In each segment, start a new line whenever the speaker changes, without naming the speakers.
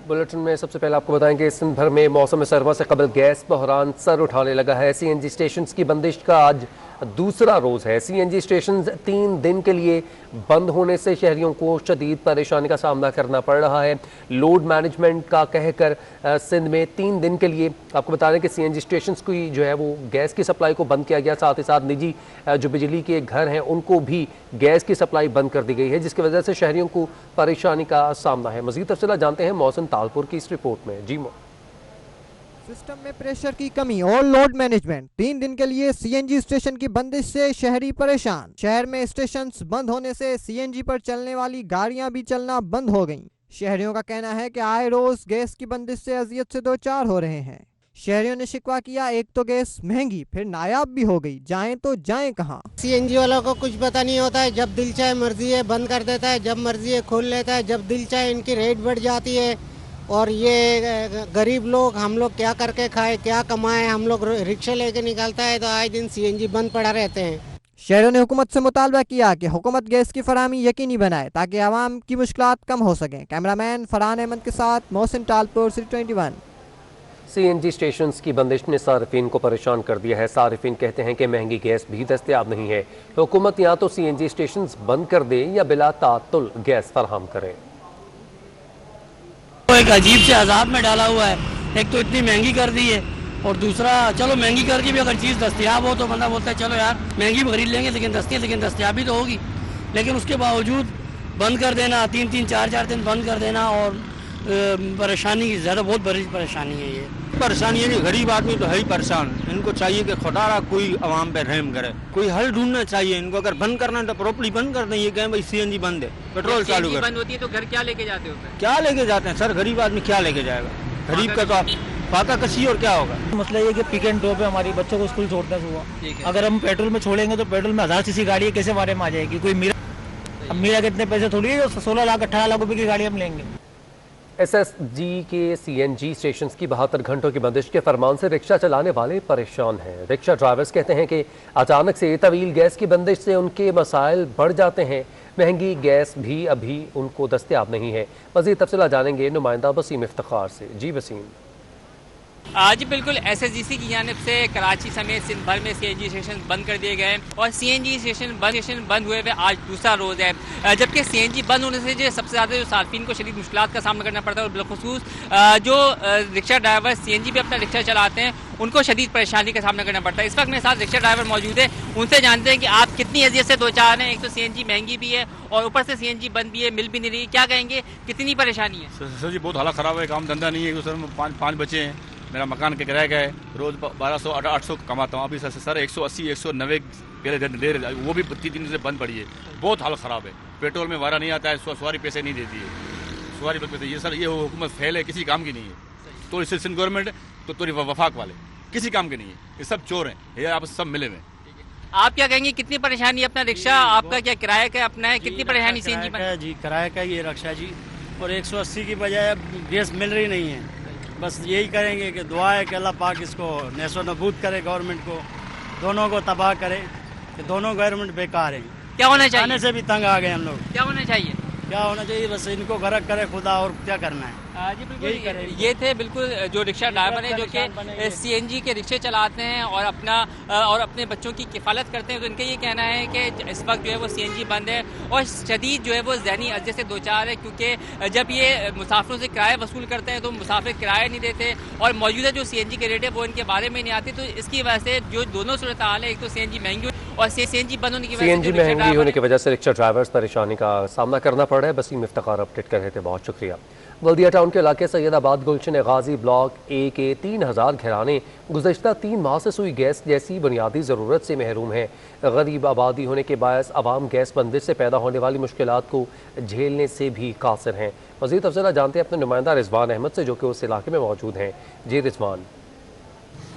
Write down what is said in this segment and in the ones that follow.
Bulletin में सबसे पहले आपको बताएं कि सिंध भर में मौसम सरमा से कबल गैस बहरान सर उठाने लगा है। सीएनजी स्टेशन की बंदिश का आज दूसरा रोज है। सीएनजी स्टेशन 3 दिन के लिए बंद होने से शहरियों को शदीद परेशानी का सामना करना पड़ रहा है। लोड मैनेजमेंट का कहकर सिंध में 3 दिन के लिए आपको बता दें कि सीएनजी स्टेशन की जो है वो गैस की सप्लाई को बंद किया गया। साथ ही साथ निजी जो बिजली के घर हैं उनको भी गैस की सप्लाई बंद कर दी गई है, जिसकी वजह से शहरियों को परेशानी का सामना है। मजीद तफसीलात जानते हैं मौसम तालपुर की इस रिपोर्ट में। जी
सिस्टम में प्रेशर की कमी और लोड मैनेजमेंट। 3 दिन के लिए सीएनजी स्टेशन की बंदिश से शहरी परेशान। शहर में स्टेशन बंद होने से सीएनजी पर चलने वाली गाड़ियां भी चलना बंद हो गईं। शहरियों का कहना है कि आए रोज गैस की बंदिश से अजियत से दो चार हो रहे हैं। शहरियों ने शिकवा किया, एक तो गैस महंगी फिर नायाब भी हो गई, जाएं तो जाएं कहां।
सीएनजी वालों को कुछ पता नहीं होता है, जब दिल चाहे मर्जी है बंद कर देता है, जब मर्जी है खोल लेता है, जब दिल चाहे इनकी रेट बढ़ जाती है। और ये गरीब लोग, हम लोग क्या करके खाए, क्या कमाए, हम लोग रिक्शा लेके निकलता है तो आए दिन सीएनजी बंद पड़ा रहते हैं।
शहरों ने हुकूमत से मुतालबा किया कि हुकूमत गैस की फराहमी यकीनी बनाए ताकि आवाम की मुश्किलात कम हो सकें। कैमरामैन फरहान अहमद के साथ Mohsin Talpur, city 21।
CNG station की बंदिश ने सार्फिन को परेशान कर दिया है। सार्फिन कहते हैं कि महंगी गैस भी दस्तयाब नहीं है। हुकूमत या तो सीएनजी स्टेशन बंद कर दे या बिला तातुल गैस फराहम करे।
तो एक अजीब से अजाब में डाला हुआ है। एक तो इतनी महंगी कर दी है और दूसरा चलो महंगी करके भी अगर चीज़ दस्तयाब हो तो बंदा बोलता है चलो यार महंगी भी खरीद लेंगे लेकिन दस्तयाबी तो होगी। लेकिन उसके बावजूद बंद कर देना, 3-3 4-4 दिन बंद कर देना और परेशानी ज़्यादा बहुत बड़ी परेशानी है। ये
परेशानी है, गरीब आदमी तो है ही परेशान। इनको चाहिए कि खुदा कोई आवाम पे रहम करे, कोई हल ढूंढना चाहिए इनको। अगर बंद करना है तो प्रॉपर्ली बंद कर दें। ये कहें भाई सीएनजी बंद है, पेट्रोल चालू कर।
बंद होती है तो घर क्या लेके जाते हो?
क्या लेके जाते हैं सर, गरीब आदमी क्या लेके जाएगा? गरीब का तो फाका कसी और क्या होगा।
मसला ये कि पिक एंड ड्रॉप है, हमारे बच्चों को स्कूल छोड़ना सुबह। अगर हम पेट्रोल में छोड़ेंगे तो पेट्रोल में 1000 सीसी गाड़ी है, कैसे बारे में आ जाएगी कोई। मेरा कितने पैसे थोड़ी है, 16 लाख 18 लाख रुपए की गाड़ी हम लेंगे।
एसएसजी के सीएनजी स्टेशन की 72 घंटों की बंदिश के फरमान से रिक्शा चलाने वाले परेशान हैं। रिक्शा ड्राइवर्स कहते हैं कि अचानक से तवील गैस की बंदिश से उनके मसाइल बढ़ जाते हैं। महंगी गैस भी अभी उनको दस्तयाब नहीं है। मज़ीद तफसीलात जानेंगे नुमाइंदा वसीम इफ्तिखार से। जी वसीम।
आज बिल्कुल एसएसजीसी की जानिब से कराची समेत सिंध भर में सीएनजी स्टेशन बंद कर दिए गए और सीएनजी स्टेशन बंद हुए हुए आज दूसरा रोज़ है। जबकि सीएनजी बंद होने से जो सबसे ज़्यादा जो सार्फिन को शदीद मुश्किलात का सामना करना पड़ता है और बिलखुसूस जो रिक्शा ड्राइवर सीएनजी पे अपना रिक्शा चलाते हैं उनको शदीद परेशानी का सामना करना पड़ता है। इस वक्त मेरे साथ रिक्शा ड्राइवर मौजूद है, उनसे जानते हैं कि आप कितनी अजियत से दो चार हैं। एक तो सीएनजी महंगी भी है और ऊपर से सीएनजी बंद भी है, मिल भी नहीं रही। क्या कहेंगे, कितनी परेशानी है?
सर जी बहुत हालत ख़राब है, काम धंधा नहीं है। सर 5 बच्चे हैं, मेरा मकान के किराया का है, रोज़ 1200-800 कमाता हूँ। अभी सर 180-190 पहले दे रहे, वो भी 3 दिन से बंद पड़ी है। बहुत हालत ख़राब है, पेट्रोल में वारा नहीं आता है, सवारी पैसे नहीं देती है। सवारी पैसे ये सर ये हुकूमत फेल है, किसी काम की नहीं है। तो इससे सिंध गवर्नमेंट तो वफाक वाले किसी काम के नहीं है, ये सब चोर हैं, ये आप सब मिले हुए।
आप क्या कहेंगे, कितनी परेशानी है? अपना रिक्शा आपका क्या किराया का अपना है, कितनी परेशानी सीएनजी पर?
जी किराया का ये रिक्शा जी, और 180 की बजाय गैस मिल रही नहीं है। बस यही करेंगे कि दुआ है कि अल्लाह पाक इसको नेसो नबूद करे, गवर्नमेंट को दोनों को तबाह करे कि दोनों गवर्नमेंट बेकार हैं।
क्या होना चाहिए?
आने से भी तंग आ गए हम लोग।
क्या होना चाहिए?
क्या होना चाहिए, बस इनको गरक करे खुदा, और क्या करना है।
जी बिल्कुल, ये थे बिल्कुल जो रिक्शा ड्राइवर हैं जो कि सीएनजी के रिक्शे चलाते हैं और अपने बच्चों की किफ़ालत करते हैं। तो इनका ये कहना है कि इस वक्त जो है वो सीएनजी बंद है और शदीद जो है वो ज़हनी अजियत से दो चार है, क्योंकि जब ये मुसाफिरों से किराया वसूल करते हैं तो मुसाफिर किराया नहीं देते और मौजूदा जो सीएनजी के रेट है वो इनके बारे में नहीं आती। तो इसकी वजह से जो दोनों सूरत हाल है, एक तो सीएनजी महंगी और सीएनजी बंद होने की
वजह से रिक्शा ड्राइवर्स परेशानी का सामना करना पड़ रहा है। वसीम इफ्तिखार अपडेट कर रहे थे, बहुत शुक्रिया। बल्दिया टाउन के इलाके सैयदाबाद गुलशन गाजी ब्लॉक ए के 3000 घराने गुज़श्ता 3 माह से सुई गैस जैसी बुनियादी ज़रूरत से महरूम हैं। गरीब आबादी होने के बायस आवाम गैस बंदिश से पैदा होने वाली मुश्किलात को झेलने से भी कासिर हैं। मज़ीद तफसीलात जानते हैं अपने नुमाइंदा रिजवान अहमद से, जो कि उस इलाके में मौजूद हैं। जी रिजवान।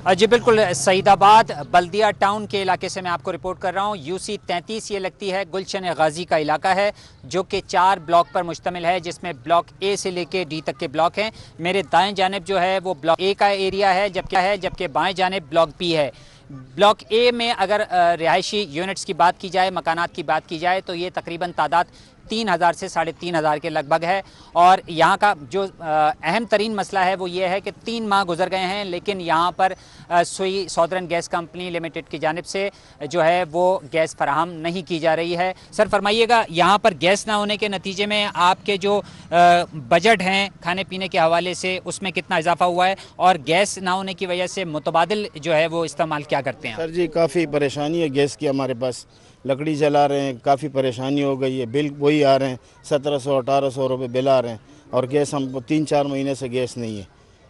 जी बिल्कुल, सईदाबाद बल्दिया टाउन के इलाके से मैं आपको रिपोर्ट कर रहा हूँ। यूसी 33 ये लगती है गुलशन गाजी का इलाका है जो कि 4 ब्लॉक पर मुश्तमिल है, जिसमें ब्लॉक ए से लेके डी तक के ब्लॉक हैं। मेरे दाएं जानिब जो है वो ब्लॉक ए का एरिया है, जबकि बाएं जानिब ब्लॉक बी है। ब्लॉक ए में अगर रिहायशी यूनिट्स की बात की जाए, मकानात की बात की जाए, तो ये तकरीबन तादाद 3000 से 3500 के लगभग है। और यहाँ का जो अहम तरीन मसला है वो ये है कि 3 माह गुजर गए हैं, लेकिन यहाँ पर सुई सॉदर्न गैस कंपनी लिमिटेड की जानिब से जो है वो गैस फराहम नहीं की जा रही है। सर फरमाइएगा, यहाँ पर गैस ना होने के नतीजे में आपके जो बजट हैं खाने पीने के हवाले से उसमें कितना इजाफा हुआ है, और गैस ना होने की वजह से मुतबादिल जो है वो इस्तेमाल क्या करते हैं?
सर जी काफ़ी परेशानी है गैस की, हमारे पास लकड़ी जला रहे हैं, काफ़ी परेशानी हो गई है। बिल वही आ रहे हैं 1700-1800 रुपये बिल आ रहे हैं, और गैस हम 3-4 महीने से गैस नहीं है।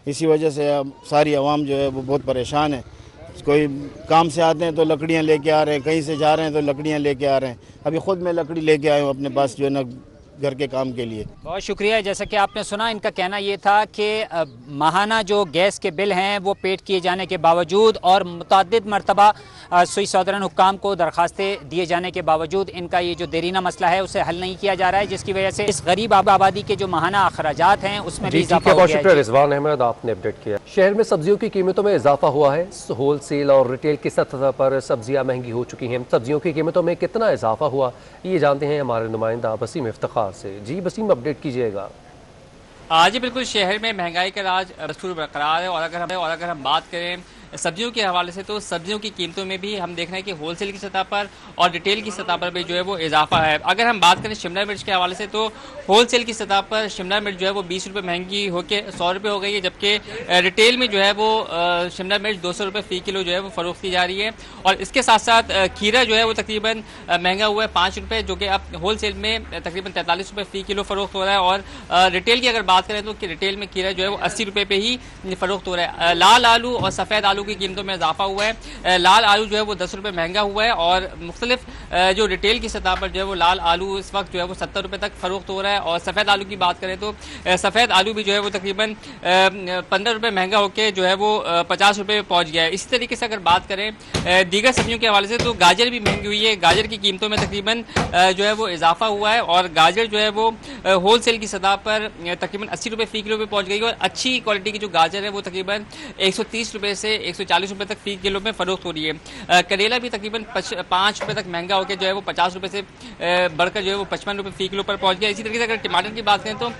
इसी वजह से सारी आवाम जो है वो बहुत परेशान है। कोई काम से आते हैं तो लकड़ियाँ लेके आ रहे हैं, कहीं से जा रहे हैं तो लकड़ियाँ लेके आ रहे हैं। अभी ख़ुद मैं लकड़ी लेके आया हूँ अपने पास जो है ना घर के काम के लिए।
बहुत शुक्रिया। जैसा कि आपने सुना, इनका कहना ये था कि माहाना जो गैस के बिल हैं वो पेड किए जाने के बावजूद और मुतअद्दिद मरतबा सुई सॉदरन हुक्काम को दरखास्तें दिए जाने के बावजूद इनका ये जो देरीना मसला है उसे हल नहीं किया जा रहा है, जिसकी वजह से इस गरीब आबादी के जो माहाना अखराजात हैं उसमें भी इजाफा हो गया है।
रिजवान अहमद आपने अपडेट किया। शहर में सब्जियों की कीमतों में इजाफा हुआ है। होल सेल और रिटेल की सतह पर सब्जियां महंगी हो चुकी हैं। सब्जियों की कीमतों में कितना इजाफा हुआ ये जानते हैं हमारे नुमाइंदा वसीम इफ्तिखार से। जी वसीम, अपडेट कीजिएगा।
आज बिल्कुल शहर में महंगाई का राज बरकरार है, और अगर हम बात करें सब्जियों के हवाले से, तो सब्जियों की कीमतों में भी हम देख रहे हैं कि होलसेल की सतह पर और रिटेल की सतह पर भी जो है वो इजाफा है। अगर हम बात करें शिमला मिर्च के हवाले से, तो होलसेल की सतह पर शिमला मिर्च जो है वो 20 रुपये महंगी होकर 100 रुपये हो गई है, जबकि रिटेल में जो है वो शिमला मिर्च 200 रुपये फ़ी किलो जो है वो फ़रोख्त की जा रही है। और इसके साथ साथ खीरा जो है वो तकरीबन महंगा हुआ है 5 रुपये, जो कि अब होलसेल में तकरीबन 43 रुपये फ़ी किलो फ़रोख्त हो रहा है। और रिटेल की अगर बात करें तो रिटेल में खीरा जो है वो 80 रुपये पे ही फ़रोख्त हो रहा है। लाल आलू और सफ़ेद आलू की कीमतों में इजाफा हुआ है। लाल आलू जो है वो 10 रुपये महंगा हुआ है, और मुख्तलिफ जो रिटेल की सतह पर जो है वो लाल आलू इस वक्त जो है वो 70 रुपये तक फ़रोख्त हो रहा है। और सफ़ेद आलू की बात करें तो सफ़ेद आलू भी जो है वो तकरीबन 15 रुपये महंगा होकर जो है वो 50 रुपये पहुँच गया है। इसी तरीके से अगर बात करें दीगर सब्जियों के हवाले से, तो गाजर भी महंगी हुई है। गाजर की कीमतों में तकरीबन जो है वो इजाफा हुआ है, और गाजर जो है वो होलसेल की सतह पर तकरीबन 80 रुपये फ़ी किलो पे पहुँच गई, और अच्छी क्वालिटी की जो गाजर है वो तकरीबन 130 रुपये से 140 रुपये तक फ़ी किलो में फ़रोख्त हो रही है। करेला भी तकरीबन 5 रुपये तक महंगा होकर जो है वो 50 रुपये से बढ़कर जो है वो 55 रुपये फ़ी किलो पर पहुंच गया। इसी तरीके से अगर टमाटर की बात करें तो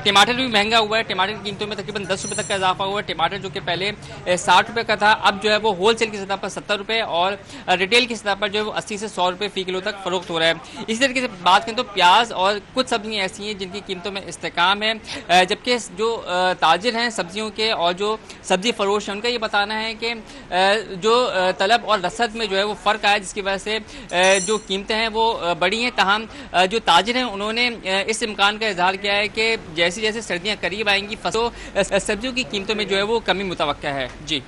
टमाटर भी महंगा हुआ है। टमाटर की कीमतों में तकरीबन 10 रुपये तक का इजाफा हुआ है। टमाटर जो कि पहले 60 रुपये का था, अब जो है वो होलसेल की सतह पर 70 रुपये और रिटेल की सतह पर जो है वो 80 से 100 रुपये फ़ी किलो तक फ़रोख्त हो रहा है। इसी तरीके से बात करें तो प्याज और कुछ सब्जियाँ ऐसी हैं जिनकी कीमतों में इस्तेकाम है, जबकि जो ताजिर हैं सब्जियों के और जो सब्जी फरोश हैं उनका ये बताना है कि जो तलब और रसद में जो है वो फ़र्क आया, जिसकी वजह से जो कीमतें हैं वो बढ़ी हैं। तमाम जो ताजिर हैं उन्होंने इस इम्कान का इजहार किया है कि जैसे जैसे सर्दियाँ करीब आएंगी सब्जियों की कीमतों में जो है वो कमी मुतवक्का है। जी,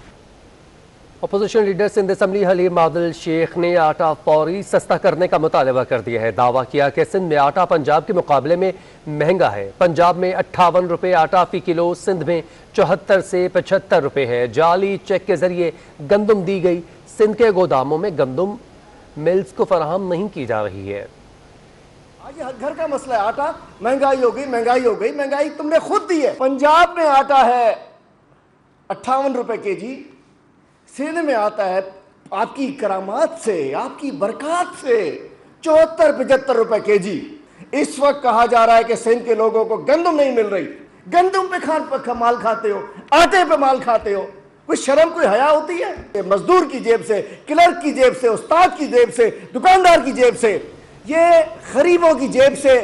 opposition leader Sindh assembly Haleem Adil Sheikh ने आटा फौरी सस्ता करने का मुतालबा कर दिया है। दावा किया कि सिंध में आटा पंजाब के मुकाबले में महंगा है। पंजाब में 58 रुपये आटा फ़ी किलो, सिंध में 74 से 75 रुपये है। जाली चेक के जरिए गंदम दी गई। सिंध के गोदामों में गंदम मिल्स को फराहम नहीं की जा रही है।
आज हर घर का मसला है, आटा महंगाई हो गई, महंगाई हो गई, महंगाई तुमने खुद दी है। पंजाब में आटा है 58 रुपए केजी, सिंध में आता है आपकी करामात से, आपकी बरकत से 74-75 रुपए केजी। इस वक्त कहा जा रहा है कि सिंध के लोगों को गंदम नहीं मिल रही। गंदम पे माल खाते हो, आटे पे माल खाते हो, कोई शर्म कोई हया होती है? मजदूर की जेब से, क्लर्क की जेब से, उस्ताद की जेब से, दुकानदार की जेब से, ये गरीबों की जेब से,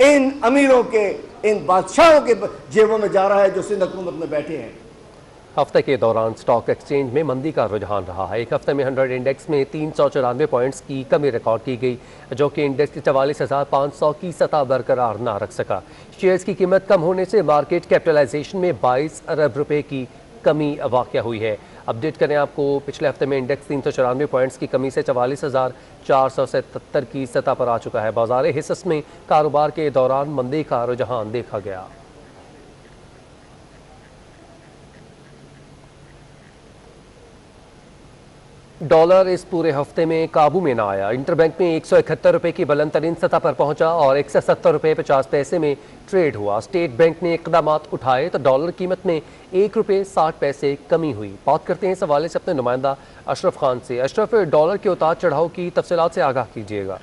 इन अमीरों के, इन बादशाहों के जेबों में जा रहा है जो सिंध हुकूमत में बैठे हैं।
हफ्ते के दौरान स्टॉक एक्सचेंज में मंदी का रुझान रहा है। एक हफ्ते में 100 इंडेक्स में 394 पॉइंट्स की कमी रिकॉर्ड की गई, जो कि इंडेक्स की 44,500 की सतह बरकरार ना रख सका। शेयर्स की कीमत कम होने से मार्केट कैपिटलाइजेशन में 22 अरब रुपए की कमी वाक़या हुई है। अपडेट करें आपको, पिछले हफ्ते में इंडेक्स 394 पॉइंट्स की कमी से 44,477 की सतह पर आ चुका है। बाजार हिस्स में कारोबार के दौरान मंदी का रुझान देखा गया। डॉलर इस पूरे हफ्ते में काबू में ना आया। इंटरबैंक में 171 रुपये की बुलंद तरीन सतह पर पहुंचा और 170 रुपये 50 पैसे में ट्रेड हुआ। स्टेट बैंक ने इकदाम उठाए तो डॉलर कीमत में 1 रुपये 60 पैसे कमी हुई। बात करते हैं इस हवाले से अपने नुमाइंदा अशरफ खान से। अशरफ, डॉलर के उतार चढ़ाव की तफसीलात से आगाह कीजिएगा।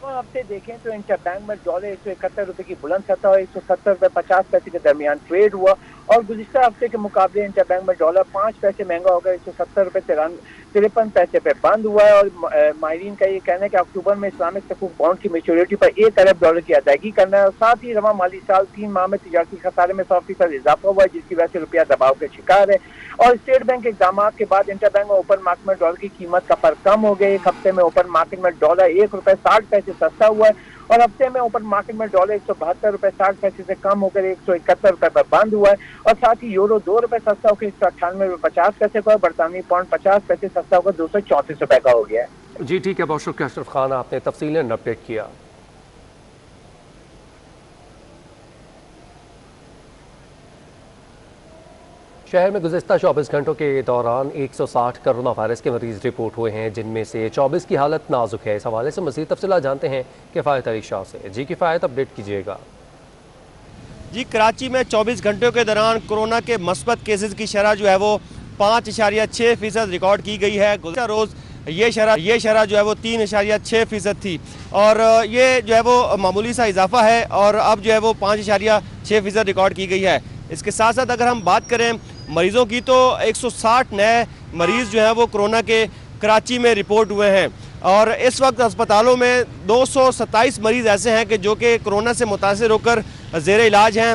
रवा हफ्ते देखें तो इंटरबैंक में डॉलर 171 रुपए की बुलंद सतह और 170 रुपए 50 पैसे के दरमियान ट्रेड हुआ और गुज़िश्ता हफ्ते के मुकाबले इंटरबैंक में डॉलर 5 पैसे महंगा होकर 170 रुपए 53 पैसे पे बंद हुआ है। और माहिरीन का ये कहना है कि अक्टूबर में इस्लामिक सकूक बॉन्ड की मेच्योरिटी पर $1 अरब की अदायगी करना है और साथ ही रवा माली साल 3 माह में तिजारती खसारे में 100% इजाफा हुआ है, जिसकी वजह से रुपया दबाव के शिकार है। और स्टेट बैंक के इक़दाम के बाद इंटरबैंक में ओपन मार्केट में डॉलर की कीमत का फर्क कम हो गया। एक हफ्ते में ओपन मार्केट में डॉलर $1.60 सस्ता हुआ है और हफ्ते में ओपन मार्केट में डॉलर $172.60 से कम होकर $171 पर बंद हुआ है और साथ ही यूरो $2 सस्ता होकर $198.50 का, बरतानवी पाउंड 50 पैसे सस्ता होकर $234 का हो गया है।
जी ठीक है, बहुत शुक्रिया अशरफ खान, आपने तफसीलन अपडेट किया। शहर में गुज़िश्ता 24 घंटों के दौरान 160 कोरोना वायरस के मरीज रिपोर्ट हुए हैं, जिनमें से 24 की हालत नाजुक है। इस हवाले से मज़ीद तफसीलात जानते हैं किफ़ायत अली शाह से। जी किफ़ायत, अपडेट कीजिएगा।
जी, कराची में 24 घंटों के दौरान कोरोना के मस्बत केसेस की शरह जो है वो 5.6% रिकॉर्ड की गई है। गुज़िश्ता रोज़ ये शरह जो है वो 3.6% थी और ये जो है वो मामूली सा इजाफा है और अब जो है वो 5.6% रिकॉर्ड की गई है। इसके साथ साथ अगर हम बात करें मरीज़ों की तो 160 नए मरीज़ जो हैं वो कोरोना के कराची में रिपोर्ट हुए हैं और इस वक्त अस्पतालों में 227 मरीज़ ऐसे हैं कि जो कि कोरोना से मुतासिर होकर ज़ेर इलाज हैं।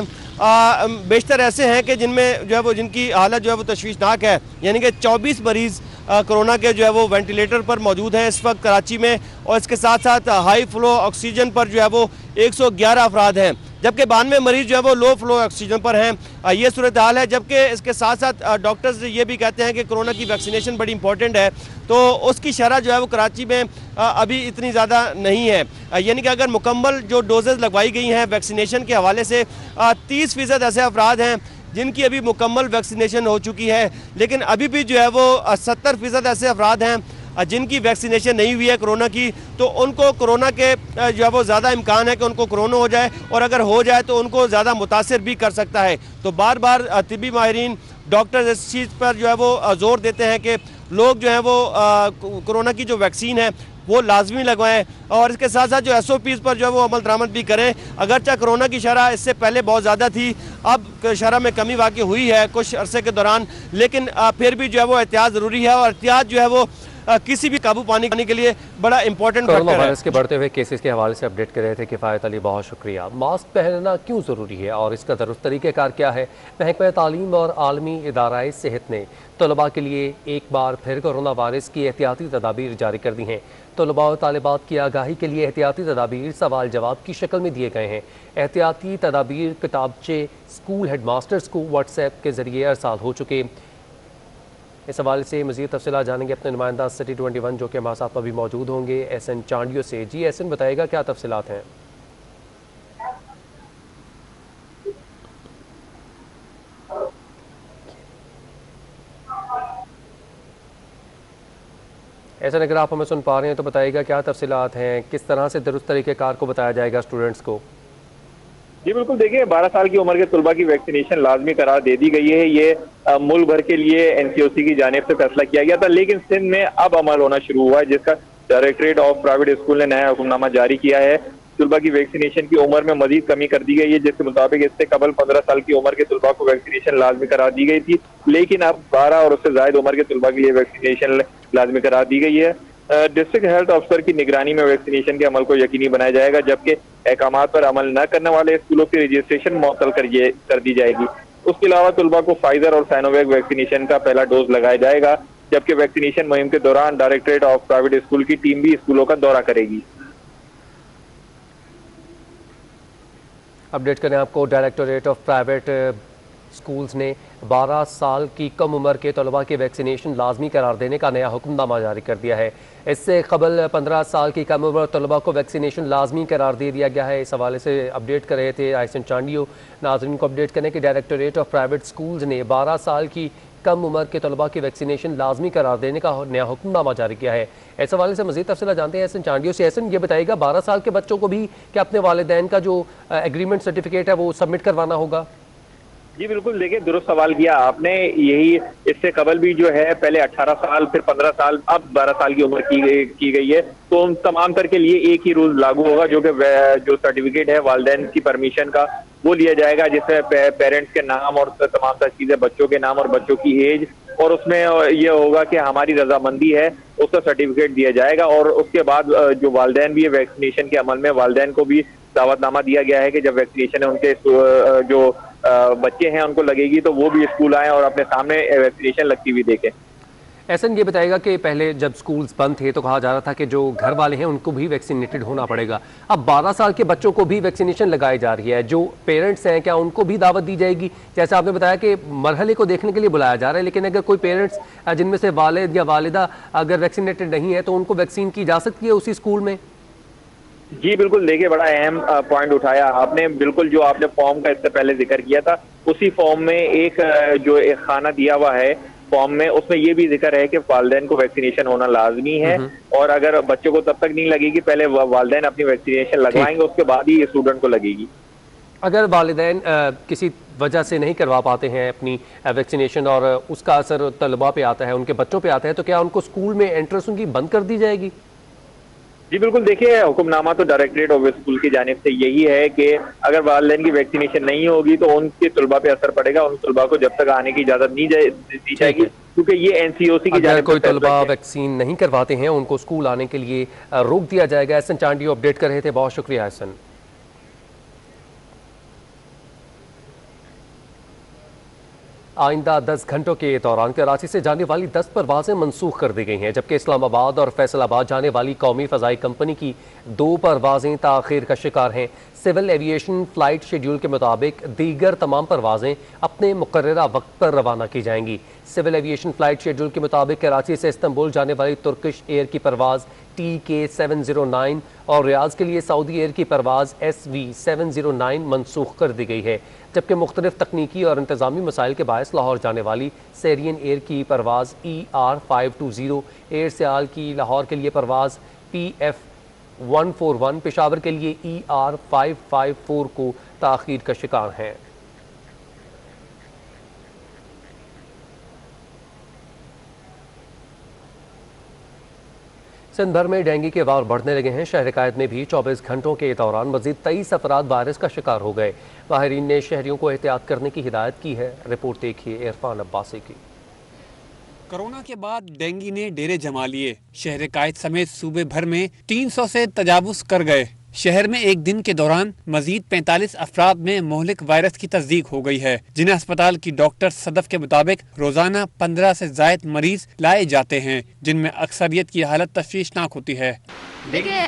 बेशतर ऐसे हैं कि जिनमें जो है वो जिनकी हालत जो है वो तशवीशनाक है, यानी कि 24 मरीज़ कोरोना के जो है वो वेंटिलेटर पर मौजूद हैं इस वक्त कराची में और इसके साथ साथ हाई फ्लो ऑक्सीजन पर जो है वो 111 अफराद हैं, जबकि 92 मरीज जो है वो लो फ्लो ऑक्सीजन पर हैं। ये सूरत हाल है, जबकि इसके साथ साथ डॉक्टर्स ये भी कहते हैं कि कोरोना की वैक्सीनेशन बड़ी इंपॉर्टेंट है, तो उसकी शरह जो है वो कराची में अभी इतनी ज़्यादा नहीं है। यानी कि अगर मुकम्मल जो डोजेज़ लगवाई गई हैं वैक्सीनेशन के हवाले से 30% ऐसे अफराद हैं जिनकी अभी मुकम्मल वैक्सीनेशन हो चुकी है, लेकिन अभी भी जो है वो 70% ऐसे अफराद हैं जिनकी वैक्सीनेशन नहीं हुई है कोरोना की, तो उनको कोरोना के जो है वो ज़्यादा इम्कान है कि उनको कोरोना हो जाए और अगर हो जाए तो उनको ज़्यादा मुतासिर भी कर सकता है। तो बार बार तिब्बी माहिरीन डॉक्टर्स इस चीज़ पर जो है वो जोर देते हैं कि लोग जो है वो कोरोना की जो वैक्सीन है वो लाजमी लगवाएं और इसके साथ साथ जो SOPs पर जो है वो अमल दरामद भी करें। अगरचे कोरोना की शरह इससे पहले बहुत ज़्यादा थी, अब शरह में कमी वाक़ई हुई है कुछ अरसे के दौरान, लेकिन फिर भी जो है वो एहतियात ज़रूरी है और एहतियात जो है वो किसी भी काबू पाने के लिए बड़ा इंपॉर्टेंट फैक्टर है।
कोरोना वायरस के बढ़ते हुए केसेस के हवाले से अपडेट कर रहे थे किफ़ायत अली, बहुत शुक्रिया। मास्क पहनना क्यों ज़रूरी है और इसका दुरुस्त तरीक़ेकार क्या है? महकमा तालीम और आलमी इदाराए सेहत ने तलबा के लिए एक बार फिर कोरोना वायरस की एहतियाती तदाबीर जारी कर दी हैं। तलबा और तालिबात की आगाही के लिए एहतियाती तदाबीर सवाल जवाब की शक्ल में दिए गए हैं। एहतियाती तदाबीर किताबचे स्कूल हेड मास्टर्स को व्हाट्सएप के ज़रिए अरसाल हो चुके। इस हवाले से मज़ीद तफसीलात जानेंगे अपने नुमाइंदा सिटी 21 जो कि हमारे साथ अभी मौजूद होंगे, SN चांडियो से। जी SN, बताइएगा क्या तफसीलात हैं? SN, अगर आप हमें सुन पा रहे हैं तो बताइएगा क्या तफसीलात हैं, किस तरह से दुरुस्त तरीक़ेकार को बताया जाएगा स्टूडेंट्स को?
जी बिल्कुल, देखिए 12 साल की उम्र के तलबा की वैक्सीनेशन लाजमी करार दे दी गई है। ये मुल्क भर के लिए NCOC की जानिब से फैसला किया गया था, लेकिन सिंध में अब अमल होना शुरू हुआ है, जिसका डायरेक्टरेट ऑफ प्राइवेट स्कूल ने नया हुक्मनामा जारी किया है। तलबा की वैक्सीनेशन की उम्र में मजीद कमी कर दी गई है, जिसके मुताबिक इससे कबल 15 साल की उम्र के तलबा को वैक्सीनेशन लाजमी करार दी गई थी, लेकिन अब 12 और उससे ज्यादा उम्र के तलबा के लिए वैक्सीनेशन लाजमी करार दी गई है। डिस्ट्रिक्ट हेल्थ अफसर की निगरानी में वैक्सीनेशन के अमल को यकीनी बनाया जाएगा, जबकि अहकामात पर अमल न करने वाले स्कूलों की रजिस्ट्रेशन मुअत्तल कर दी जाएगी। उसके अलावा तलबा को फाइजर और साइनोवैक वैक्सीनेशन का पहला डोज लगाया जाएगा, जबकि वैक्सीनेशन मुहिम के दौरान डायरेक्टरेट ऑफ प्राइवेट स्कूल की टीम भी स्कूलों का दौरा करेगी।
अपडेट करें आपको, डायरेक्टरेट ऑफ प्राइवेट स्कूल्स ने 12 साल की कम उम्र के तलबा की वैक्सीनेशन लाजमी करार देने का नया हुक्मनामा जारी कर दिया है। इससे कबल 15 साल की कम उम्र तलबा को वैक्सीनेशन लाजमी करार दे दिया गया है। इस हवाले से अपडेट कर रहे थे SN चांडियो। नाज़रीन को अपडेट करें कि डायरेक्टरेट ऑफ प्राइवेट स्कूल्स ने 12 साल की कम उम्र के तलबा की वैक्सीनेशन लाजमी करार देने का नया हुक्मनामा जारी किया है। इस हवाले से मज़ीद तफसीलात जानते हैं SN चांडियो से। SN, ये बताइएगा 12 साल के बच्चों को भी क्या अपने वालिदैन का जो एग्रीमेंट सर्टिफिकेट है वो सबमिट करवाना होगा?
जी बिल्कुल, देखिए दुरुस्त सवाल किया आपने। यही इससे कबल भी जो है पहले 18 साल, फिर 15 साल, अब 12 साल की उम्र की गई है। तो उन तमाम तर के लिए एक ही रूल लागू होगा, जो कि जो सर्टिफिकेट है वालिदैन की परमिशन का वो लिया जाएगा, जिसमें पेरेंट्स के नाम और तमाम तर चीजें, बच्चों के नाम और बच्चों की एज, और उसमें ये होगा कि हमारी रजामंदी है, उसका सर्टिफिकेट दिया जाएगा। और उसके बाद जो वालिदैन भी है वैक्सीनेशन के अमल में, वालिदैन को भी दावतनामा दिया गया है कि जब वैक्सीनेशन है उनके जो बच्चे हैं उनको लगेगी तो वो भी स्कूल आए और अपने सामने वैक्सीनेशन लगती हुई देखें।
एहसन ये बताएगा कि पहले जब स्कूल्स बंद थे तो कहा जा रहा था कि जो घर वाले हैं उनको भी वैक्सीनेटेड होना पड़ेगा। अब 12 साल के बच्चों को भी वैक्सीनेशन लगाई जा रही है। जो पेरेंट्स हैं क्या उनको भी दावत दी जाएगी? जैसे आपने बताया कि मरहले को देखने के लिए बुलाया जा रहा है, लेकिन अगर कोई पेरेंट्स जिनमें से वालिद या वालिदा अगर वैक्सीनेटेड नहीं है तो उनको वैक्सीन की जा सकती है उसी स्कूल में?
जी बिल्कुल, देखिए बड़ा अहम पॉइंट उठाया आपने। बिल्कुल, जो आपने फॉर्म का इससे पहले जिक्र किया था, उसी फॉर्म में एक खाना दिया हुआ है फॉर्म में, उसमें ये भी जिक्र है कि वालिदैन को वैक्सीनेशन होना लाजमी है। और अगर बच्चों को तब तक नहीं लगेगी, पहले वालिदैन अपनी वैक्सीनेशन लगवाएंगे, उसके बाद ही स्टूडेंट को लगेगी।
अगर वालिदैन किसी वजह से नहीं करवा पाते हैं अपनी वैक्सीनेशन और उसका असर तलबा पे आता है, उनके बच्चों पे आता है, तो क्या उनको स्कूल में एंट्रेंस उनकी बंद कर दी जाएगी?
जी बिल्कुल, देखिए हुक्मनामा तो डायरेक्टरेट ऑफ स्कूल की जानिब से यही है कि अगर वालिदैन की वैक्सीनेशन नहीं होगी तो उनके तलबा पे असर पड़ेगा। उन तलबा को जब तक आने की इजाजत नहीं दी जाएगी, क्योंकि ये एनसीओसी की
जानिब से कोई तलबा वैक्सीन नहीं करवाते हैं उनको स्कूल आने के लिए रोक दिया जाएगा। एहसन चांडी अपडेट कर रहे थे, बहुत शुक्रिया एहसन। आइंदा 10 घंटों के दौरान कराची से जाने वाली 10 परवाजें मंसूख कर दी गई हैं, जबकि इस्लामाबाद और फैसलाबाद जाने वाली कौमी फ़ज़ाई कंपनी की 2 परवाजें ताख़ीर का शिकार हैं। सिविल एविएशन फ़्लाइट शेड्यूल के मुताबिक दीगर तमाम परवाजें अपने मुकर्ररा वक्त पर रवाना की जाएंगी। सिविल एविएशन फ़्लाइट शेड्यूल के मुताबिक कराची से इस्तांबुल जाने वाली तुर्किश एयर की परवाज़ TK709 और रियाज के लिए सऊदी एयर की परवाज़ SV709 मनसूख कर दी गई है, जबकि मुख्तलिफ तकनीकी और इंतज़ामी मसाइल के बायस लाहौर जाने वाली सेरियन एयर की परवाज़ ER520, एयर सियाल की लाहौर के लिए परवाज़ PF141, पेशावर के लिए ER554 को ताख़ीर का शिकार हैं। सिंध भर में डेंगू के वार बढ़ने लगे हैं। शहर कायद में भी 24 घंटों के दौरान मजीद 23 अफराद वायरस का शिकार हो गए। माहिरीन ने शहरियों को एहतियात करने की हिदायत की है। रिपोर्ट देखिए इरफान अब्बासी की।
कोरोना के बाद डेंगू ने डेरे जमा लिए। शहर कायद समेत सूबे भर में 300 से तजावुज कर गए। शहर में एक दिन के दौरान मजीद 45 अफराद में मोहलिक वायरस की तस्दीक हो गई है, जिन्हें अस्पताल की डॉक्टर सदफ के मुताबिक रोजाना 15 से ज्यादा मरीज लाए जाते हैं, जिनमें अक्सरियत की हालत तशवीशनाक होती है।
देखिए,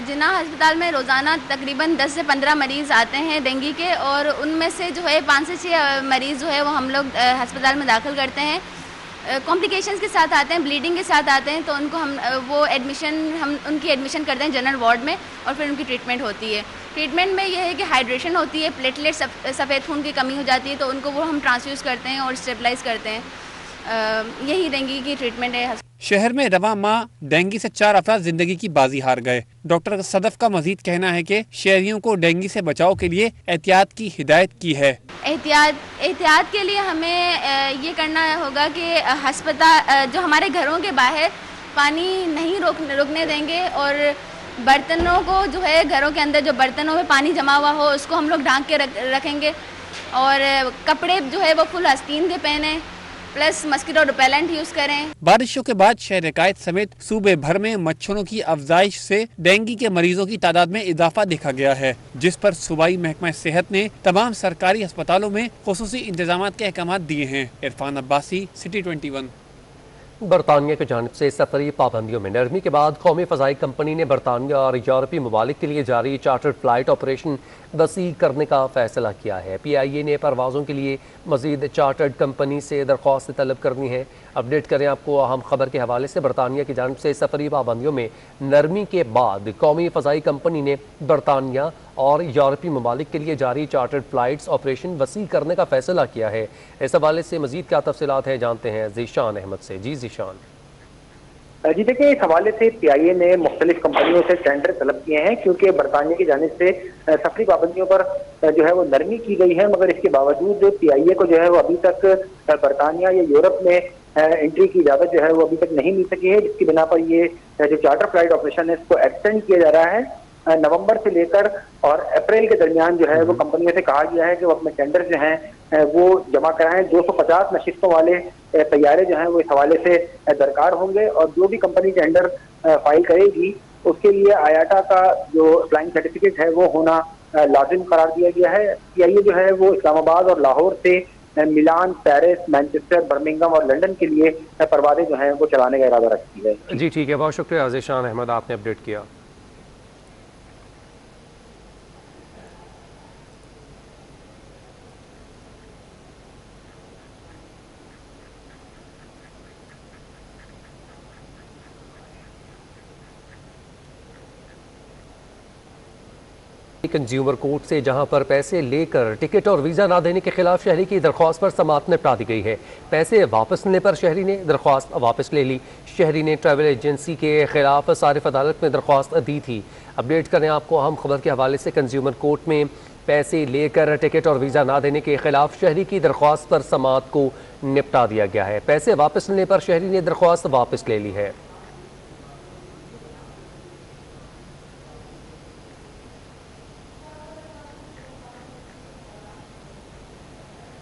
जिन्ना अस्पताल में रोजाना तकरीबन 10 से 15 मरीज आते हैं डेंगू के, और उनमें से जो है 5 से 6 मरीज जो है वो हम लोग अस्पताल में दाखिल करते हैं। कॉम्प्लिकेशंस के साथ आते हैं, ब्लीडिंग के साथ आते हैं, तो उनको हम उनकी एडमिशन करते हैं जनरल वार्ड में, और फिर उनकी ट्रीटमेंट होती है। ट्रीटमेंट में यह है कि हाइड्रेशन होती है, प्लेटलेट सफ़ेद खून की कमी हो जाती है, तो उनको वो हम ट्रांसफ्यूज़ करते हैं और स्टेबलाइज करते हैं। यही डेंगू की ट्रीटमेंट है।
शहर में रवा माह डेंगू से 4 अफराद जिंदगी की बाजी हार गए। डॉक्टर सदफ का मजीद कहना है कि शहरियों को डेंगू से बचाव के लिए एहतियात की हिदायत की है।
एहतियात के लिए हमें ये करना होगा कि अस्पताल जो हमारे घरों के बाहर पानी नहीं रुकने देंगे, और बर्तनों को जो है घरों के अंदर जो बर्तनों में पानी जमा हुआ हो उसको हम लोग ढांक के रखेंगे, और कपड़े जो है वो फुल आस्तीन के पहने, प्लस मस्किटो रिपेलेंट यूज करें।
बारिशों के बाद शहर कायद समेत सूबे भर में मच्छरों की अफजाइश से डेंगू के मरीजों की तादाद में इजाफा देखा गया है, जिस पर सूबाई महकमा सेहत ने तमाम सरकारी अस्पतालों में खुसूसी इंतजाम के अहकाम दिए हैं। इरफान अब्बासी, सिटी 21।
बरतानिया की जानिब से सफरी पाबंदियों में नरमी के बाद कौमी फ़ज़ाई कंपनी ने बरतानिया और यूरोपीय ममालिक के लिए जारी चार्टर्ड फ़्लाइट ऑपरेशन वसी करने का फैसला किया है। PIA ने परवाज़ों के लिए मज़ीद चार्टर्ड कंपनी से दरख्वास्त तलब करनी है। अपडेट करें आपको अहम खबर के हवाले से। बरतानिया की जानिब से सफरी पाबंदियों में नरमी के बाद कौमी फ़ज़ाई कंपनी ने बरतानिया और यूरोपीय ममालिक के लिए जारी चार्टर्ड फ़्लाइट्स ऑपरेशन वसी करने का फैसला किया है। इस हवाले से मज़ीद क्या तफसीलात हैं जानते हैं ज़ीशान अहमद से। जी ज़ीशान।
जी देखिए, इस हवाले से PIA ने मुख्तलिफ कंपनियों से टेंडर तलब किए हैं, क्योंकि बरतानिया की जानिब से सफरी पाबंदियों पर जो है वो नरमी की गई है, मगर इसके बावजूद PIA को जो है वो अभी तक बरतानिया या यूरोप में एंट्री की इजाजत जो है वो अभी तक नहीं मिल सकी है, जिसकी बिना पर ये जो चार्टर फ्लाइट ऑपरेशन है इसको एक्सटेंड किया जा रहा है। नवंबर से लेकर और अप्रैल के दरमियान जो है वो कंपनियों से कहा गया है कि वो अपने टेंडर जो हैं वो जमा कराएं। 250 नशिस्तों वाले तैयारे जो हैं वो इस हवाले से दरकार होंगे, और जो भी कंपनी टेंडर फाइल करेगी उसके लिए आयाटा का जो फ्लाइंग सर्टिफिकेट है वो होना लाजिम करार दिया गया है। PIA जो है वो इस्लामाबाद और लाहौर से मिलान, पेरिस, मैनचेस्टर, बर्मिंघम और लंदन के लिए परवाज़ें जो हैं वो चलाने का इरादा रखती है।
जी ठीक है, बहुत शुक्रिया ज़ीशान अहमद, आपने अपडेट किया। कंज्यूमर कोर्ट से जहां पर पैसे लेकर टिकट और वीज़ा ना देने के खिलाफ शहरी की दरख्वास्त पर समाअत निपटा दी गई है। पैसे वापस लेने पर शहरी ने दरख्वास्त वापस ले ली। शहरी ने ट्रैवल एजेंसी के खिलाफ सारिफ अदालत में दरख्वास्त दी थी। अपडेट करें आपको अहम खबर के हवाले से, कंज्यूमर कोर्ट में पैसे लेकर टिकट और वीज़ा ना देने के खिलाफ शहरी की दरख्वास्त पर समाअत को निपटा दिया गया है। पैसे वापस लेने पर शहरी ने दरख्वास्त वापस ले ली है।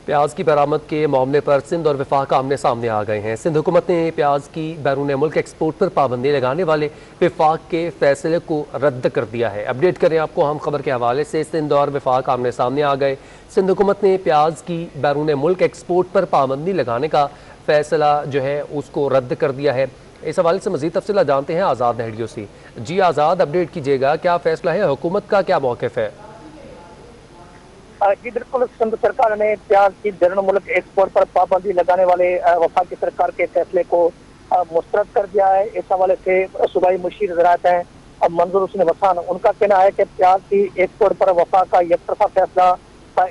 प्याज की बरामद के मामले पर सिंध और वफाक आमने सामने आ गए हैं। सिंध हुकूमत ने प्याज की बैरून मुल्क एक्सपोर्ट पर पाबंदी लगाने वाले वफाक के फैसले को रद्द कर दिया है। अपडेट करें आपको हम खबर के हवाले से, सिंध और वफाक आमने सामने आ गए। सिंध हुकूमत ने प्याज की बैरून मुल्क एक्सपोर्ट पर पाबंदी लगाने का फैसला जो है उसको रद्द कर दिया है। इस हवाले से मज़ीद तफसीला जानते हैं आज़ाद नहड़ियों से। जी आज़ाद, अपडेट कीजिएगा, क्या फैसला है, हुकूमत का क्या मौक़िफ़ है?
जी बिल्कुल, सिंध सरकार ने प्याज की बैरून मुल्क एक्सपोर्ट पर पाबंदी लगाने वाले वफाकी सरकार के फैसले को मुस्तरद कर दिया है। इस हवाले से सूबाई मुशीर ज़राअत हैं मंजूर हुसैन वसान, उनका कहना है कि प्याज की एक्सपोर्ट पर वफाक का एकतरफा फैसला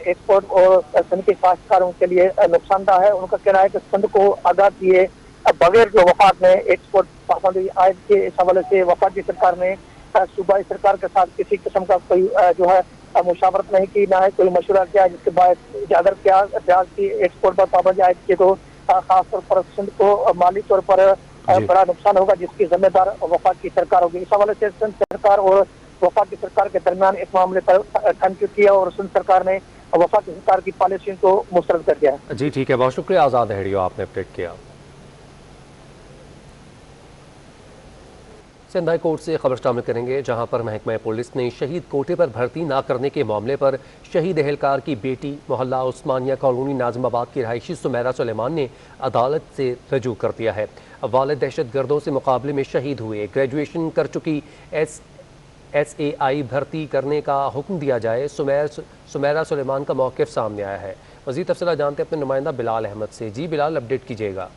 एक्सपोर्ट और सिंध के काश्तकारों के लिए नुकसानदा है। उनका कहना है कि सिंध को आगाह किए बगैर जो वफाक ने एक्सपोर्ट पाबंदी आयद की, इस हवाले से वफाकी सरकार ने सूबाई सरकार के साथ किसी किस्म का कोई जो है मुशावरत नहीं की, ना है कोई मशवरा किया, जिसके बाद अगर प्याज की एक्सपोर्ट पर पाबंदी आयद की तो खासतौर पर सिंध को माली तौर पर बड़ा नुकसान होगा, जिसकी जिम्मेदार वफाकी सरकार होगी। इस हवाले से सिंध सरकार और वफाकी सरकार के दरमियान इस मामले पर तनकीद किया और सिंध सरकार ने वफाकी सरकार की पॉलिसी को मुस्तरद कर दिया है।
जी ठीक है, बहुत शुक्रिया आज़ाद नहड़ियों, आपने अपडेट किया। सिंध हाई कोर्ट से खबर शामिल करेंगे, जहां पर महकमा पुलिस ने शहीद कोटे पर भर्ती न करने के मामले पर शहीद एहलकार की बेटी मोहल्ला उस्मानिया कॉलोनी नाज़िमाबाद की रहायशी सुमेरा सुलेमान ने अदालत से रजू कर दिया है। वालिद दहशत गर्दों से मुकाबले में शहीद हुए, ग्रेजुएशन कर चुकी SAI भर्ती करने का हुक्म दिया जाए, सुमेरा सुलेमान का मौक़िफ़ सामने आया है। मज़ीद तफसीला जानते हैं अपने नुमाइंदा बिलाल अहमद से। जी बिलाल, अपडेट कीजिएगा।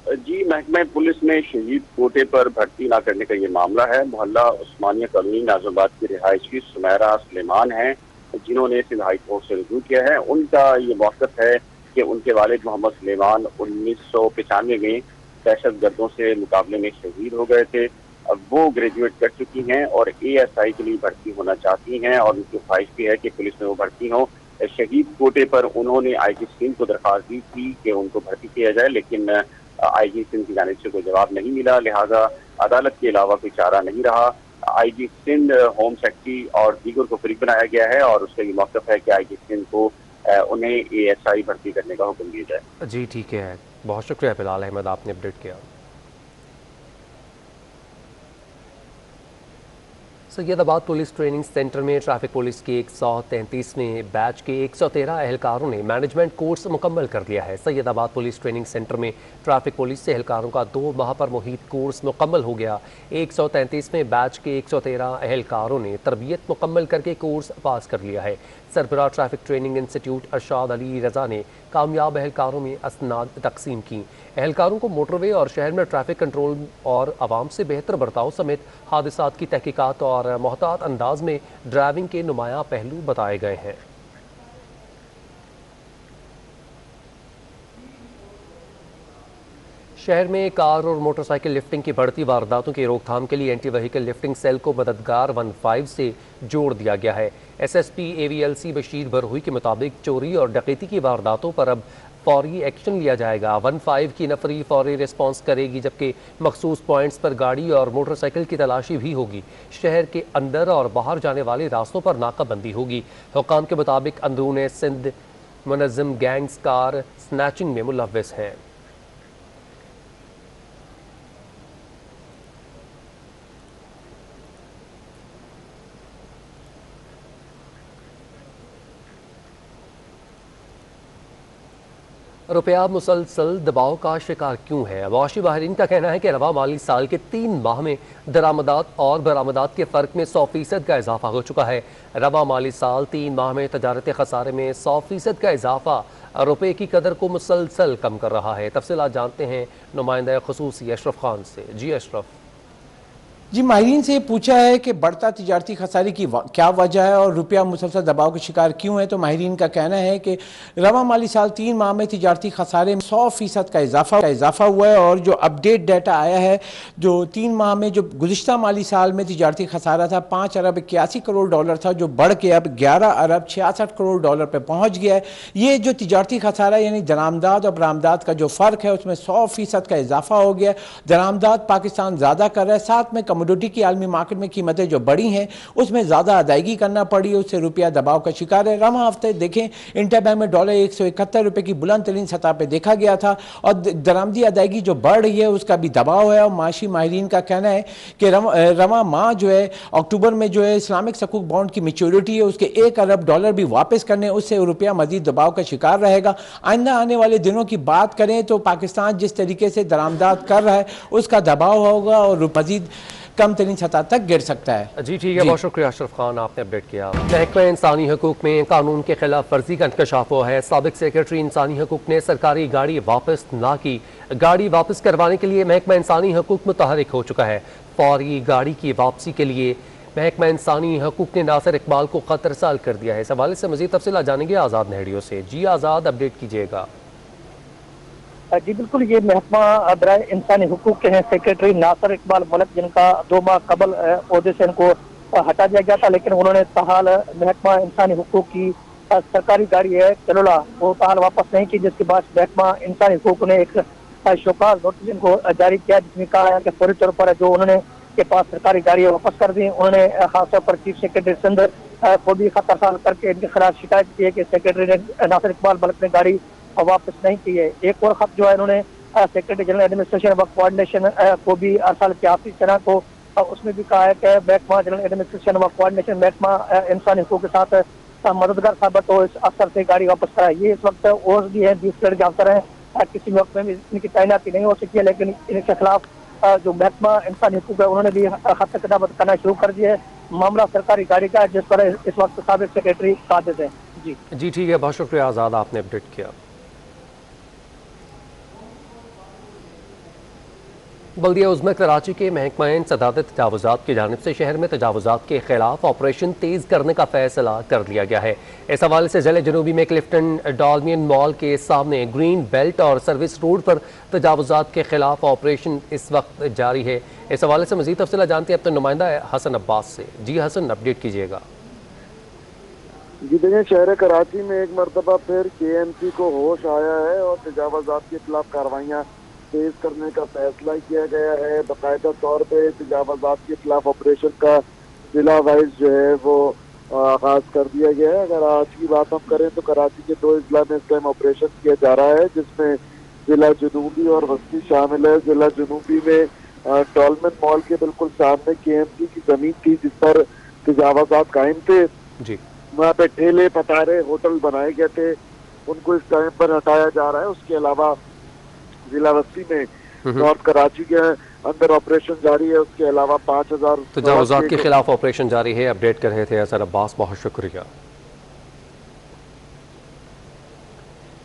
जी, महकमा पुलिस में शहीद कोटे पर भर्ती न करने का ये मामला है। मोहल्ला उस्मानिया कॉलोनी नाज़िमाबाद की रिहायशी सुमेरा सुलेमान हैं, जिन्होंने सिंध हाई कोर्ट से रुजू किया है। उनका ये मौक़िफ़ है कि उनके वालिद मोहम्मद सुलेमान 1995 में दहशत गर्दों से मुकाबले में शहीद हो गए थे। अब वो ग्रेजुएट कर चुकी हैं और ASI के लिए भर्ती होना चाहती हैं, और उनकी ख्वाहिश भी है कि पुलिस में वो भर्ती हों। शहीद कोटे पर उन्होंने IG सिंध को दरख्वास्त दी थी कि उनको भर्ती किया जाए, लेकिन IG सिंध की जानिब से कोई जवाब नहीं मिला, लिहाजा अदालत के अलावा कोई चारा नहीं रहा। IG सिंध, होम सेक्रेटरी और दीगर को फरीक बनाया गया है, और उसका ये मौक़िफ़ है कि IG सिंध को उन्हें ASI भर्ती करने का हुक्म दिया जाए।
जी ठीक है, बहुत शुक्रिया बिलाल अहमद, आपने अपडेट किया। सैयदाबाद पुलिस ट्रेनिंग सेंटर में ट्रैफिक पुलिस के 133वें बैच के 113 एहलकारों ने मैनेजमेंट कोर्स मुकम्मल कर लिया है। सैयदाबाद पुलिस ट्रेनिंग सेंटर में ट्रैफिक पुलिस से एहलकारों का 2 माह पर मुहित कोर्स मुकम्मल हो गया। 133वें बैच के 113 एहलकारों ने तरबियत मुकम्मल करके कोर्स पास कर लिया है। सरबराह traffic training institute Arshad Ali Raza ने कामयाब एहलकारों में असनाद तकसीम की। एहलकारों को मोटरवे और शहर में ट्रैफिक कंट्रोल और आवाम से बेहतर बर्ताव समेत हादसात की तहकीकात और मोहतात अंदाज में ड्राइविंग के नुमायां पहलू बताए गए हैं। शहर में कार और मोटरसाइकिल लिफ्टिंग की बढ़ती वारदातों की रोकथाम के लिए एंटी व्हीकल लिफ्टिंग सेल को मददगार 15 से जोड़ दिया गया है। एसएसपी AVLC बशीर बरहुई के मुताबिक चोरी और डकैती की वारदातों पर अब फौरी एक्शन लिया जाएगा। 15 की नफरी फौरी रिस्पॉन्स करेगी, जबकि मखसूस पॉइंट्स पर गाड़ी और मोटरसाइकिल की तलाशी भी होगी। शहर के अंदर और बाहर जाने वाले रास्तों पर नाकाबंदी होगी। हुक्काम के मुताबिक अंदरून सिंध मुनज़्ज़म गैंग्स कार स्नैचिंग में मुलव्वस हैं। रुपया मुसलसल दबाव का शिकार क्यों है? अवाशी माहिरीन का कहना है कि रवा माली साल के 3 माह में दरामदात और बरामदात के फ़र्क में 100% का इजाफा हो चुका है। रवा माली साल 3 माह में तजारती खसारे में 100% का इजाफा रुपये की कदर को मुसलसल कम कर रहा है। तफसीलात जानते हैं नुमाइंदा खुसूसी अशरफ खान से। जी अशरफ।
जी, माहिरीन से पूछा है कि बढ़ता तिजारती खसारे की क्या वजह है और रुपया मुसलसल दबाव का शिकार क्यों है, तो माहिरीन का कहना है कि रवा माली साल 3 माह में तिजारती खसारे में 100% का इजाफा हुआ है। और जो अपडेट डाटा आया है, जो 3 माह में जो गुज़िश्ता माली साल में तिजारती खसारा था 5 अरब 81 करोड़ डॉलर था, जो बढ़ के अब 11 अरब 66 करोड़ डॉलर पर पहुँच गया है। ये जो तिजारती खसारा यानी दरामदाद और बरामदाद का जो फ़र्क है उसमें 100% का इजाफा हो गया है। दरामदाद पाकिस्तान ज़्यादा कर रहा है, साथ में कमोडिटी की आलमी मार्केट में कीमतें जो बढ़ी हैं उसमें ज़्यादा अदायगी करना पड़ी है, उससे रुपया दबाव का शिकार है। रवा हफ्ते देखें इंटरबैंक में डॉलर 171 रुपये की बुलंद तरीन सतह पर देखा गया था और दरामदी अदायगी जो बढ़ रही है उसका भी दबाव है। और माशी माहिरीन का कहना है कि रवा माह जो है अक्टूबर में जो है इस्लामिक सकूक बॉन्ड की मेच्योरिटी है, उसके 1 अरब डॉलर भी वापस करने, उससे रुपया मजीद दबाव का शिकार रहेगा। आइंदा आने वाले दिनों की बात करें तो पाकिस्तान जिस तरीके से दरामदाद कर रहा है उसका दबाव होगा और मजीद कम तरीन सतह तक गिर सकता है।
जी ठीक है, बहुत शुक्रिया अशरफ खान, आपने अपडेट किया। महकमा इंसानी हकूक में कानून के खिलाफ वर्जी का इंकशाफ हुआ है। साबिक सेक्रेटरी इंसानी हकूक ने सरकारी गाड़ी वापस ना की। गाड़ी वापस करवाने के लिए महकमा इंसानी हकूक मुतहरिक हो चुका है। फौरी गाड़ी की वापसी के लिए महकमा इंसानी हकूक ने नासिर इकबाल को खत इरसाल कर दिया है। इस हवाले से मजीद तफसील जानेंगे आज़ाद नेहड़ियों से। जी आज़ाद, अपडेट कीजिएगा।
जी बिल्कुल, ये महकमा बराए इंसानी हुकूक के हैं सेक्रेटरी नासिर इकबाल मलिक, जिनका 2 माह कबल ओहदे से इनको हटा दिया गया था, लेकिन उन्होंने ताहाल महकमा इंसानी हुकूक की सरकारी गाड़ी है चलोला वो ताहाल वापस नहीं की, जिसके बाद महकमा इंसानी हुकूक ने एक शोकाज नोटिस इनको जारी किया, जिसमें कहा है कि फौरी तौर पर जो उन्होंने के पास सरकारी गाड़ी वापस कर दी। उन्होंने खासतौर पर चीफ सेक्रेटरी सिंध को भी खत अरसाल करके इनके खिलाफ शिकायत की है कि सेक्रेटरी ने नासिर इकबाल मलिक ने गाड़ी वापस नहीं की है। एक और खत जो है इन्होंने सेक्रेटरी जनरल एडमिनिस्ट्रेशन व कोऑर्डिनेशन को भी अरसाल किया हाफिज चना को, उसमें भी कहा है कि महकमा जनरल एडमिनिस्ट्रेशन व कोऑर्डिनेशन महकमा इंसानी हुकूक के साथ मददगार साबित हो, इस अफसर से गाड़ी वापस कराए। ये इस वक्त ओएसडी है, 20 ग्रेड के अफसर हैं, किसी वक्त में भी इनकी तैनाती नहीं हो सकी है, लेकिन इनके खिलाफ जो महकमा इंसानी हुकूक है उन्होंने भी खत किताबत करना शुरू कर दिया है। मामला सरकारी गाड़ी का है, जिस पर इस वक्त साबिक सेक्रेटरी काबिज है। जी
ठीक है, बहुत शुक्रिया आज़ाद, आपने अपडेट किया। बल्दिया उज़्मा कराची के महकमा सदारत तजावुज़ात की जानिब से शहर में तजावुज़ात के खिलाफ ऑपरेशन तेज़ करने का फैसला कर लिया गया है। इस हवाले से ज़िले जनूबी में क्लिफ्टन डालमियन मॉल के सामने ग्रीन बेल्ट और सर्विस रोड पर तजावुज़ात के खिलाफ ऑपरेशन इस वक्त जारी है। इस हवाले से मज़ीद तफसील जानते हैं अपने नुमाइंदा हसन अब्बास से। जी हसन, अपडेट कीजिएगा।
जी देखिए, शहर कराची में एक मरतबा फिर KMC को होश आया है और तजावुज़ात के खिलाफ कार्रवाइयाँ तेज करने का फैसला किया गया है। बाकायदा तौर पे तजावुज़ात के खिलाफ ऑपरेशन का जिला वाइज जो है वो आगाज कर दिया गया है। अगर आज की बात हम करें तो कराची के 2 अजला में इस टाइम ऑपरेशन किया जा रहा है, जिसमें जिला जनूबी और वस्ती शामिल है। जिला जनूबी में डॉलमेन मॉल के बिल्कुल सामने KMC की जमीन थी जिस पर तजावुज़ात कायम थे।
जी,
वहाँ पे ठेले पतारे होटल बनाए गए थे, उनको इस टाइम पर हटाया जा रहा है। उसके अलावा जिला वस्ती में नॉर्थ कराची के अंदर ऑपरेशन जारी है। उसके अलावा 5000
तजावुज़ात के खिलाफ ऑपरेशन जारी है। अपडेट कर रहे थे हसन अब्बास, बहुत शुक्रिया।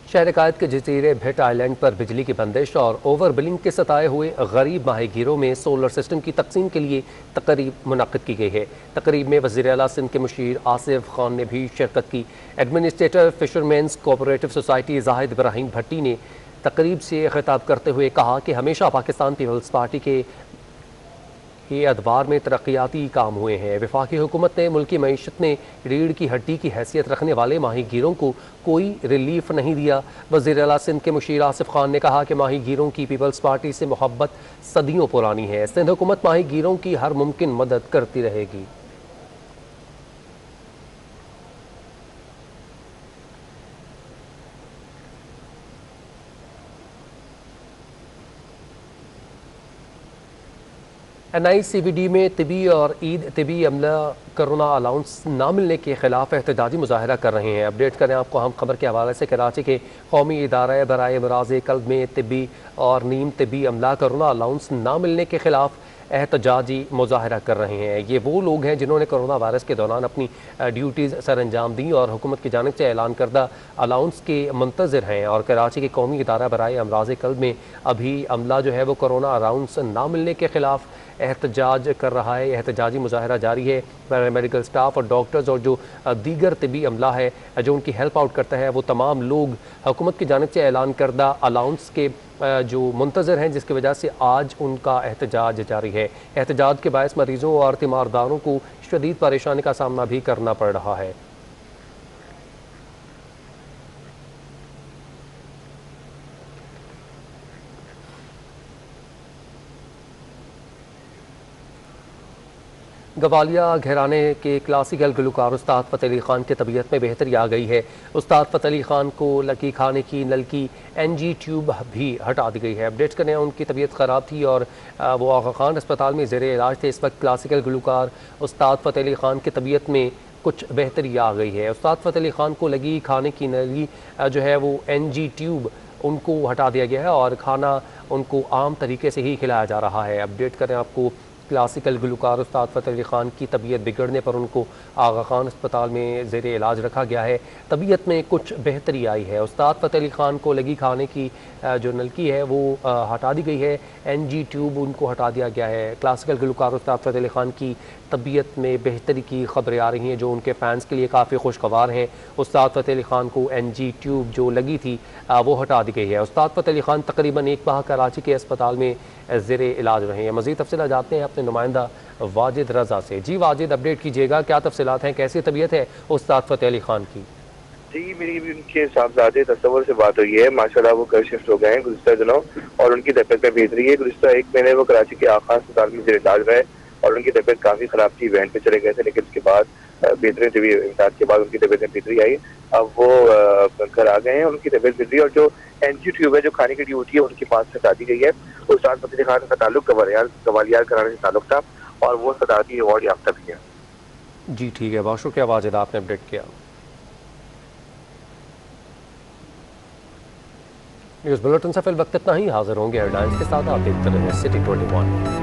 शहर कायद के जजीरे भिट आइलैंड पर बिजली की बंदिश और ओवर बिलिंग के सताए हुए गरीब माहीगीरों में सोलर सिस्टम की तकसीम के लिए तकरीब मुनक्किद की गई है। तकरीब में वज़ीर आला सिंध के मुशीर आसिफ खान ने भी शिरकत की। Administrator fishermen's cooperative society Zahid Ibrahim Bhatti ने तकरीब से खिताब करते हुए कहा कि हमेशा पाकिस्तान पीपल्स पार्टी के अदवार में तरक्याती काम हुए हैं। वफाकी हुकूमत ने मुल्की मईशत में रीढ़ की हड्डी की हैसियत रखने वाले माहीगीरों को कोई रिलीफ नहीं दिया। वज़ीर आला सिंध के मुशीर आसिफ खान ने कहा कि माहीगीरों की पीपल्स पार्टी से मोहब्बत सदियों पुरानी है। सिंध हुकूमत माहीगीरों की हर मुमकिन मदद करती रहेगी। NICVD में तिबी और ईद तिबी अमला कोरोना अलाउंस ना मिलने के खिलाफ एहतजाजी मुजाहरा कर रहे हैं। अपडेट करें आपको हम खबर के हवाले से। कराची के कौमी इदारा बराए मराज़ कल्ब में तिबी और नीम तिबी अमला कोरोना अलाउंस ना मिलने के खिलाफ एहतजाजी मुजाहरा कर रहे हैं। ये वो लोग हैं जिन्होंने कोरोना वायरस के दौरान अपनी ड्यूटीज़ सर अंजाम दी और हुकूमत की जानिब से ऐलान करदा अलाउंस के मुंतज़िर हैं। और कराची के कौमी इदारा बराए अमराज़ कल्ब में अभी अमला जो है वो कोरोना अलाउंस ना मिलने के खिलाफ एहतजाज कर रहा है। एहतजाजी मुजाहरा जारी है। पैरामेडिकल स्टाफ और डॉक्टर्स और जो दीगर तिबी अमला है जो उनकी हेल्प आउट करता है, वो तमाम लोग हुकूमत की जानिब से ऐलान करदा अलाउंस के जो मुंतज़िर हैं, जिसकी वजह से आज उनका एहतजाज जारी है। एहतजाज के बायस मरीजों और तीमारदारों को शदीद परेशानी का सामना भी करना पड़ रहा है। गवालिया घराने के क्लासिकल गुलकार उस्ताद फ़तेह अली ख़ान की तबीयत में बेहतरी आ गई है। उस्ताद फ़तेह अली ख़ान को लकी खाने की नल की NG ट्यूब भी हटा दी गई है। अपडेट करें, उनकी तबीयत ख़राब थी और वो आगा खान अस्पताल में ज़ेरे इलाज थे। इस वक्त क्लासिकल गुलकार उस्ताद फ़तेह अली ख़ान की तबीयत में कुछ बेहतरी आ गई है। उस्ताद फ़तेह अली ख़ान को लगी खाने की नली जो है वो NG ट्यूब उनको हटा दिया गया है और खाना उनको आम तरीके से ही खिलाया जा रहा है। अपडेट करें आपको, क्लासिकल गुलकार उस्ताद फ़तेह अली ख़ान की तबीयत बिगड़ने पर उनको आगा खान अस्पताल में ज़ेरे इलाज रखा गया है। तबीयत में कुछ बेहतरी आई है। उस्ताद फ़तेह अली ख़ान को लगी खाने की जो नलकी है वो हटा दी गई है। NG ट्यूब उनको हटा दिया गया है। क्लासिकल गुलकार उस्ताद फ़तेह अली ख़ान की तबीयत में बेहतरी की खबरें आ रही हैं जो उनके फ़ैन्स के लिए काफ़ी खुशगवार हैं। उस्ताद फ़तेह अली ख़ान को NG ट्यूब जो लगी थी वो हटा दी गई है। उस्ताद फ़तेह अली ख़ान तकरीबन एक माह कराची के अस्पताल में ज़ेरे इलाज रहे हैं। मज़ीद तफ़सीलात जानते हैं अपने नुमाइंदा वाजिद रज़ा से। जी वाजिद, अपडेट कीजिएगा, क्या तफ़सीलात हैं, कैसी तबीयत है उस्ताद फ़तेह अली ख़ान की?
जी, मेरी भी उनके साहबजादे तस्वर से बात हुई है। माशाल्लाह वो घर शिफ्ट हो गए हैं गुज़िश्ता दिनों और उनकी तबीयत में बेहतरी है। गुज़िश्ता एक महीने वो कराची के आखा अस्पताल में ज़ेरे इलाज रहे और उनकी तबीयत काफ़ी ख़राब थी। वैन पे चले गए थे, लेकिन उसके बाद बेहतरीन तबी इमदाद के बाद उनकी तबीयत में बेहतरी आई। अब वो घर आ गए हैं और उनकी तबीयत बेहतरी और जो NG ट्यूब है जो खाने की ड्यूटी है उनके पास से हटा दी गई है। उस्ताद फ़तेह अली ख़ान का ताल्लुक गवालियार घराने से ताल्लुक था और वो सदारती अवार्ड याफ्ता भी है।
जी ठीक है, बहुत शुक्रिया वाजिद, आपने अपडेट किया। न्यूज़ बुलेटिन से फिल वक्त इतना ही। हाजिर होंगे हेडलाइंस के साथ। आप देखते रहिए सिटी 21।